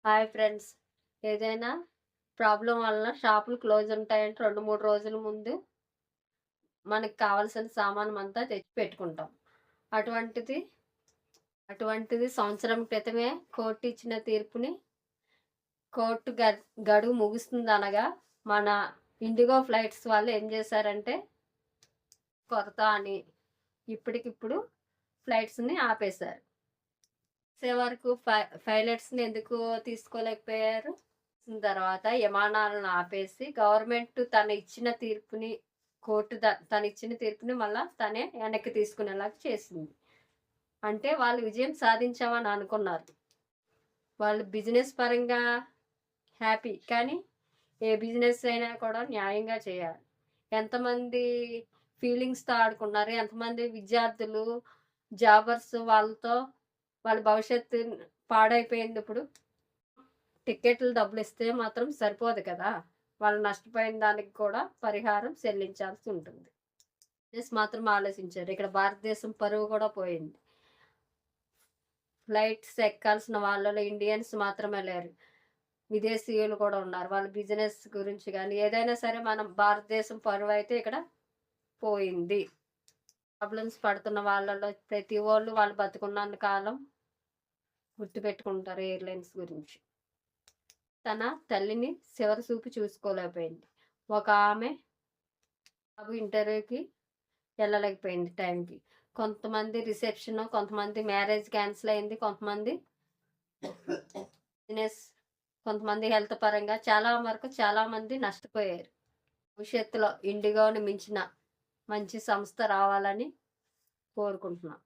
Hi friends. ఏదైనా problem వలన షాపులు క్లోజ్ ఉంటాయంటే 2, 3 రోజుల ముందు మనకు కావాల్సిన సామానమంతా తెచ్చి పెట్టుకుంటాం. అటువంటిది అటువంటిది సంవత్సరం క్రితమే కోర్టు ఇచ్చిన తీర్పుని కోర్టు గడువు ముగుస్తుందనగా మన ఇండిగో ఫ్లైట్స్ వాళ్ళు ఏం చేశారంటే కొరత అని ఇప్పటికిప్పుడు ఫ్లైట్స్‌ని ఆపేశారు. వచ్చే వరకు పైలట్స్‌ని ఎందుకు తీసుకోలేకపోయారు? తర్వాత విమానాలను ఆపేసి గవర్నమెంట్ తనిచ్చిన తీర్పుని మళ్ళా తనే వెనక్కి తీసుకునేలాగా చేసింది. అంటే వాళ్ళు విజయం సాధించామని అనుకున్నారు. వాళ్ళు బిజినెస్ పరంగా హ్యాపీ. కానీ ఏ బిజినెస్ అయినా కూడా న్యాయంగా చేయాలి. ఎంతమంది ఫీలింగ్స్‌తో ఆడుకున్నారు. ఎంతమంది విద్యార్థులు, జాబర్స్ వాళ్ళ భవిష్యత్తు పాడైపోయిందిప్పుడు. టికెట్లు డబ్బులిస్తే మాత్రం సరిపోదు కదా! వాళ్ళు నష్టపోయిన దానికి కూడా పరిహారం చెల్లించాల్సి ఉంటుంది. మాత్రం ఆలోచించారు. ఇక్కడ భారతదేశం పరువు కూడా పోయింది. ఫ్లైట్స్ ఎక్కాల్సిన వాళ్ళలో ఇండియన్స్ మాత్రమే లేరు. విదేశీయులు కూడా ఉన్నారు. వాళ్ళ బిజినెస్ గురించి గాని, ఏదైనా సరే మనం భారతదేశం పరువైతే ఇక్కడ పోయింది. ప్రాబ్లమ్స్ పడుతున్న వాళ్ళలో ప్రతి వోళ్ళు వాళ్ళు బతికున్నంత కాలం గుర్తుపెట్టుకుంటారు ఎయిర్‌లైన్స్ గురించి. తన తల్లిని చివరి చూపు చూసుకోలేకపోయింది. ఒక ఆమె బాబు ఇంటర్వ్యూకి వెళ్ళలేకపోయింది టైంకి. కొంతమంది రిసెప్షన్, కొంతమంది మ్యారేజ్ క్యాన్సిల్ అయింది. కొంతమంది బిజినెస్, కొంతమంది హెల్త్ పరంగా చాలామంది నష్టపోయారు. భవిష్యత్తులో ఇండిగోని మించిన మంచి సంస్థ రావాలని కోరుకుంటున్నాం.